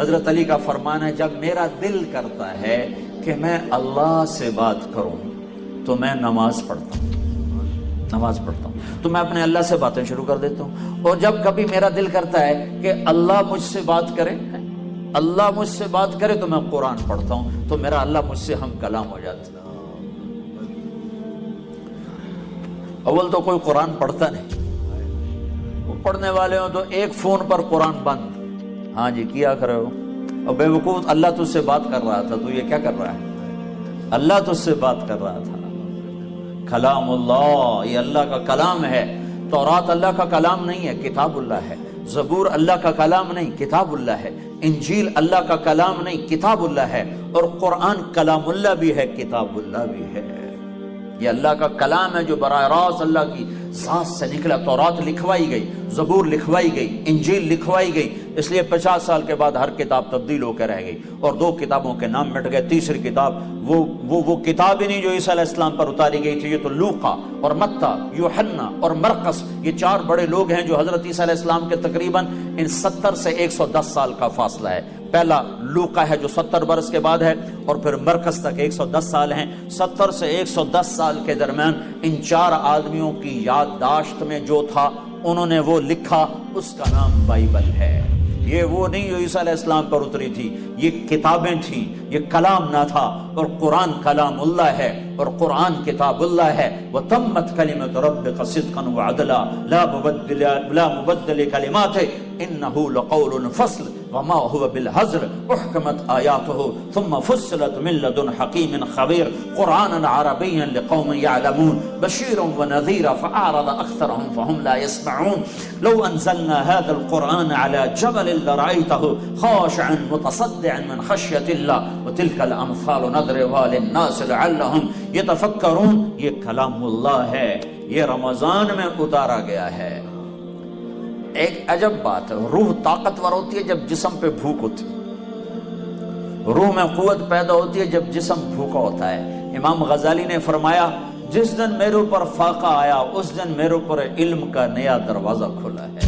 حضرت علی کا فرمان ہے جب میرا دل کرتا ہے کہ میں اللہ سے بات کروں تو میں نماز پڑھتا ہوں تو میں اپنے اللہ سے باتیں شروع کر دیتا ہوں، اور جب کبھی میرا دل کرتا ہے کہ اللہ مجھ سے بات کرے تو میں قرآن پڑھتا ہوں، تو میرا اللہ مجھ سے ہم کلام ہو جاتا ہے۔ اول تو کوئی قرآن پڑھتا نہیں، وہ پڑھنے والے ہوں تو ایک فون پر قرآن بند، ہاں جی کیا کر رہے ہو، اور بے وقوف اللہ تجھ سے بات کر رہا تھا، تو یہ کیا کر رہا ہے؟ اللہ تجھ سے بات کر رہا تھا۔ کلام اللہ، یہ اللہ کا کلام ہے۔ تورات اللہ کا کلام نہیں ہے، کتاب اللہ ہے۔ زبور اللہ کا کلام نہیں، کتاب اللہ ہے۔ انجیل اللہ کا کلام نہیں، کتاب اللہ ہے۔ اور قرآن کلام اللہ بھی ہے، کتاب اللہ بھی ہے۔ یہ اللہ کا کلام ہے جو براہ راست اللہ کی ذات سے نکلا۔ تورات لکھوائی گئی، زبور لکھوائی گئی، انجیل لکھوائی گئی، اس لیے 50 سال کے بعد ہر کتاب تبدیل ہو کے رہ گئی، اور 2 کتابوں کے نام مٹ گئے۔ تیسری کتاب وہ کتاب ہی نہیں جو عیسیٰ علیہ السلام پر اتاری گئی تھی، یہ تو لوقا اور متی، یوحنا اور مرقس، یہ 4 بڑے لوگ ہیں جو حضرت عیسیٰ علیہ السلام کے تقریباً ان 70 سے 110 سال کا فاصلہ ہے۔ پہلا لوقا ہے جو 70 برس کے بعد ہے، اور پھر مرقس تک 110 سال ہیں۔ 70 سے 110 سال کے درمیان ان 4 آدمیوں کی یادداشت میں جو تھا انہوں نے وہ لکھا، اس کا نام بائبل ہے۔ یہ وہ نہیں جو عیسیٰ علیہ السلام پر اتری تھی، یہ کتابیں تھیں، یہ کلام نہ تھا۔ اور قرآن کلام اللہ ہے، اور قرآن کتاب اللہ ہے۔ وَتَمَّتْ كَلِمَةُ رَبِّكَ صِدْقًا وَعَدْلًا لَا مُبَدِّلَ لِكَلِمَاتِهِ إِنَّهُ لَقَوْلٌ فَصْلٌ وَمَا هُوَ بِالْهَزْلِ أُحْكِمَتْ آيَاتُهُ ثُمَّ فُصِّلَتْ مِن لَّدُنْ حَكِيمٍ خَبِيرٍ قُرْآنًا عَرَبِيًّا لِقَوْمٍ يَعْلَمُونَ بَشِيرًا وَنَذِيرًا فَأَعْرَضَ أَكْثَرُهُمْ فَهُمْ لَا يَسْمَعُونَ لَوْ أَنزَلْنَا هَذَا الْقُرْآنَ عَلَى جَبَلٍ لَّرَأَيْتَهُ خَاشِعًا مُتَصَدِّعًا مِّن خَشْيَةِ اللَّهِ وَتِلْكَ الْأَمْثَالُ نَضْرِبُهَا لِلنَّاسِ لَعَلَّهُمْ يَتَفَكَّرُونَ۔ یہ کلام اللہ ہے، یہ رمضان میں اتارا گیا ہے۔ ایک عجب بات ہے، روح طاقتور ہوتی ہے جب جسم پہ بھوک ہوتی ہے، روح میں قوت پیدا ہوتی ہے جب جسم بھوکا ہوتا ہے۔ امام غزالی نے فرمایا جس دن میرے اوپر فاقہ آیا اس دن میرے اوپر علم کا نیا دروازہ کھلا ہے۔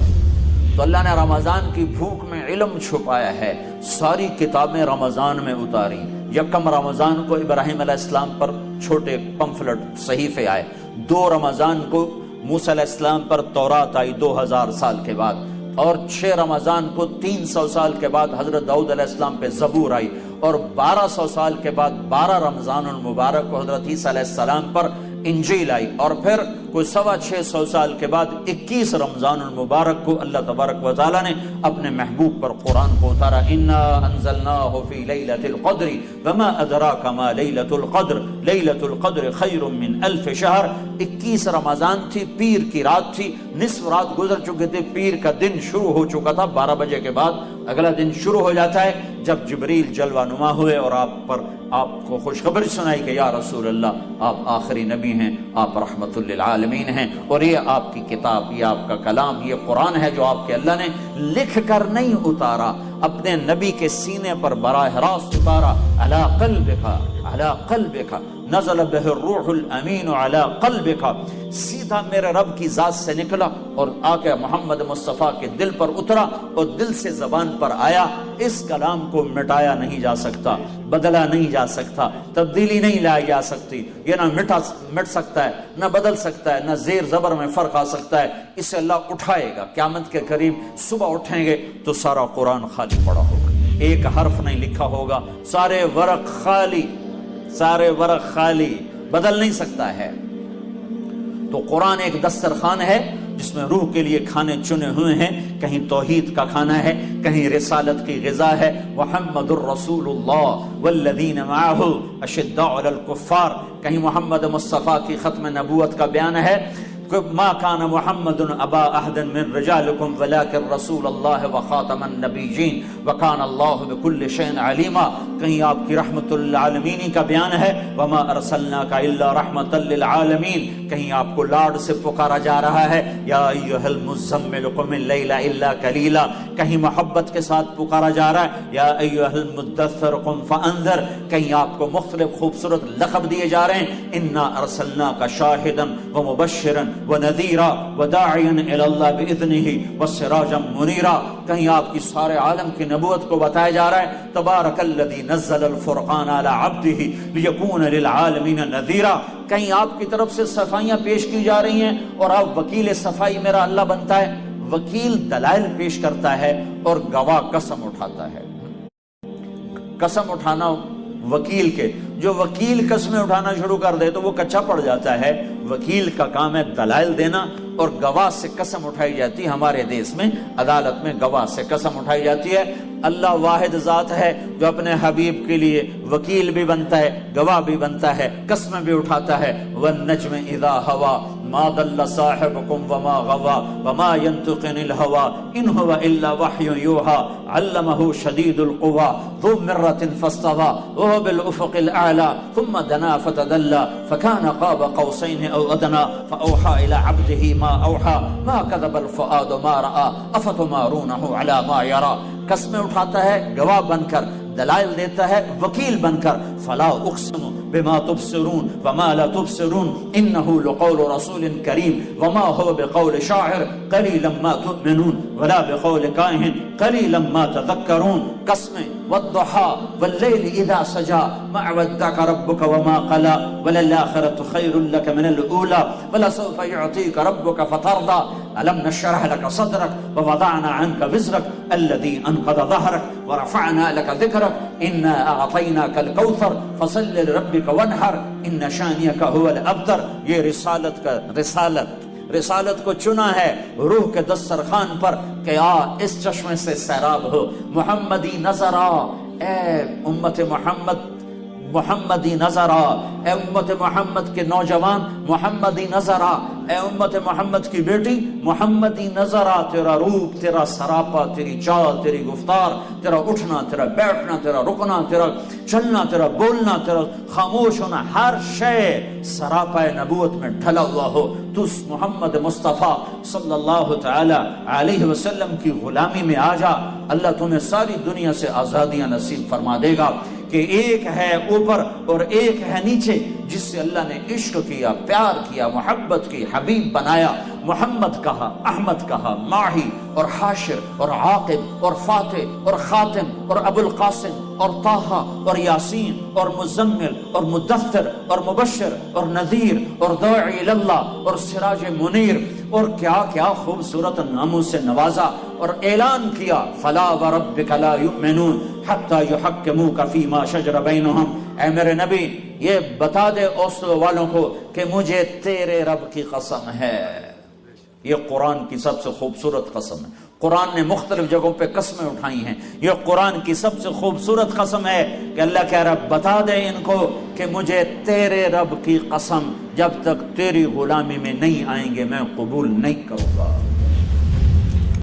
تو اللہ نے رمضان کی بھوک میں علم چھپایا ہے، ساری کتابیں رمضان میں اتاری۔ یکم رمضان کو ابراہیم علیہ السلام پر چھوٹے پمفلٹ صحیفے آئے، 2 رمضان کو موسیٰ علیہ السلام پر تورات آئی 2000 سال کے بعد، اور 6 رمضان کو 300 سال کے بعد حضرت داؤد علیہ السلام پہ زبور آئی، اور 1200 سال کے بعد 12 رمضان المبارک کو حضرت عیسیٰ علیہ السلام پر انجیل آئی، اور پھر کوئی 650 سال کے بعد 21 رمضان المبارک کو اللہ تبارک و تعالیٰ نے اپنے محبوب پر قرآن کو اتارا۔ انا انزلناہ فی لیلۃ القدر وما ادراک ما لیلۃ القدر لیلۃ القدر خیر من 1000 شہر۔ 21 رمضان تھی، پیر کی رات تھی، نصف رات گزر چکے تھے، پیر کا دن شروع ہو چکا تھا، 12 بجے کے بعد اگلا دن شروع ہو جاتا ہے جب جبریل جلوہ نما ہوئے اور آپ کو خوشخبری سنائی کہ یا رسول اللہ آپ آخری نبی ہیں، آپ رحمت للعالمین ہیں، اور یہ آپ کی کتاب، یہ آپ کا کلام، یہ قرآن ہے جو آپ کے اللہ نے لکھ کر نہیں اتارا، اپنے نبی کے سینے پر براہ راست اتارا۔ علی قلبک نزل بہ الروح الامین علی قلبک، سیدھا میرے رب کی ذات سے نکلا اور آ کے محمد مصطفیٰ کے دل پر اترا اور دل سے زبان پر آیا۔ اس کلام کو مٹایا نہیں جا سکتا، بدلا نہیں جا سکتا، تبدیلی نہیں لائی جا سکتی، یہ نہ مٹ سکتا ہے، نہ بدل سکتا ہے، نہ زیر زبر میں فرق آ سکتا ہے۔ اسے اللہ اٹھائے گا قیامت کے قریب، صبح اٹھیں گے تو سارا قرآن خالی پڑا ہوگا، ایک حرف نہیں لکھا ہوگا، سارے ورق خالی، بدل نہیں سکتا ہے۔ تو قرآن ایک دسترخوان ہے جس میں روح کے لیے کھانے چنے ہوئے ہیں، کہیں توحید کا کھانا ہے، کہیں رسالت کی غذا ہے۔ محمد الرسول اللہ والذین معہ اشداء علی الکفار، کہیں محمد مصطفیٰ کی ختم نبوت کا بیان ہے، ما کان محمد ابا احد من رجالکم ولکن رسول اللہ وخاتم النبیین وکان اللہ بکل شیء علیما، کہیں آپ کی رحمت للعالمین کا بیان ہے، وما ارسلناک الا رحمتا للعالمین، کہیں آپ کو لاڈ سے پکارا جا رہا ہے، یا ایھا المزمل قم اللیل الا قلیلا، کہیں محبت کے ساتھ پکارا جا رہا ہے یا ایھا المدثر قم فانذر، کہیں آپ کو مختلف خوبصورت لقب دیے جا رہے ہیں، انا ارسلناک شاہدا ومبشرا ونذیرا وداعیا الی اللہ باذنہ وسراجا منیرا، کہیں آپ کی سارے عالم کی نبوت کو بتایا جا رہا ہے، تبارک الذی نزل الفرقان علی عبدہ لیکون للعالمین نذیرا، کہیں آپ کی طرف سے صفائیاں پیش کی جا رہی ہیں اور آپ وکیل صفائی میرا اللہ بنتا ہے۔ وکیل دلائل پیش کرتا ہے اور گواہ قسم اٹھاتا ہے۔ قسم اٹھانا وکیل کے، جو وکیل قسمیں اٹھانا شروع کر دے تو وہ کچا پڑ جاتا ہے۔ وکیل کا کام ہے دلائل دینا اور گواہ سے قسم اٹھائی جاتی ہے۔ ہمارے دیس میں عدالت میں گواہ سے قسم اٹھائی جاتی ہے۔ اللہ واحد ذات ہے جو اپنے حبیب کے لیے وکیل بھی بنتا ہے، گواہ بھی بنتا ہے، قسمیں بھی اٹھاتا ہے۔ والنجم اذا ہوا ما ضل صاحبكم وما غوا وما ينطق عن الهوى ان هو الا وحي يوحى علمه شديد القوى ذو مرة فاستوى وهو بالافق الاعلى ثم دنا فتدلى فكان قاب قوسين او ادنى فاوحى الى عبده ما اوحى ما كذب الفؤاد ما راى افتمارونه على ما يرى، قسمیں اٹھاتا ہے گواہ بن کر، دلائل دیتا ہے وکیل بن کر۔ فلا اقسم بما تبصرون وما لا تبصرون انه لقول رسول کریم وما هو بقول شاعر قلیلا ما تؤمنون ولا بقول کاہن قلیلا ما تذکرون، قسمیں والضحى واللیل اذا سجى ما ودعك ربك وما قلى وللآخرة خير لك من الأولى ولسوف يعطيك ربك فترضى ألم نشرح لك صدرك ووضعنا عنك وزرك الذي أنقض ظهرك ورفعنا لك ذكرك إنا أعطيناك الكوثر فصل لربك وانحر إن شانئك هو الأبتر۔ یہ رسالت کو چنا ہے روح کے دسترخوان پر کہ آ اس چشمے سے سیراب ہو، محمدی نظر آ، اے امت محمدی نظر آ، اے امت محمد کے نوجوان محمدی نظر آ، اے امت محمد کی بیٹی محمدی نظر آ، تیرا روپ، تیرا سراپا، تیری چال، تیری گفتار، تیرا اٹھنا، تیرا بیٹھنا، تیرا رکنا، تیرا چلنا، تیرا بولنا، تیرا خاموش ہونا، ہر شے سراپا نبوت میں ڈھلا ہوا ہو۔ تو محمد مصطفیٰ صلی اللہ تعالی علیہ وسلم کی غلامی میں آ جا، اللہ تمہیں ساری دنیا سے آزادیاں نصیب فرما دے گا کہ ایک ہے اوپر اور ایک ہے نیچے، جس سے اللہ نے عشق کیا، پیار کیا، محبت کی، حبیب بنایا، محمد کہا، احمد کہا، ماہی اور حاشر اور عاقب اور فاتح اور خاتم اور ابو القاسم اور طٰہٰ اور یاسین اور مزمل اور مدثر اور مبشر اور نذیر اور داعی اللہ اور سراج منیر، اور کیا کیا خوبصورت ناموں سے نوازا اور اعلان کیا، فلا وربک لا یؤمنون حتی یحکموک فیما شجر بینہم۔ اے میرے نبی یہ بتا دے اوسلو والوں کو کہ مجھے تیرے رب کی قسم ہے۔ یہ قرآن کی سب سے خوبصورت قسم ہے۔ قرآن نے مختلف جگہوں پہ قسمیں اٹھائی ہیں، یہ قرآن کی سب سے خوبصورت قسم ہے کہ اللہ کہہ رہا بتا دے ان کو کہ مجھے تیرے رب کی قسم، جب تک تیری غلامی میں نہیں آئیں گے میں قبول نہیں کروں گا۔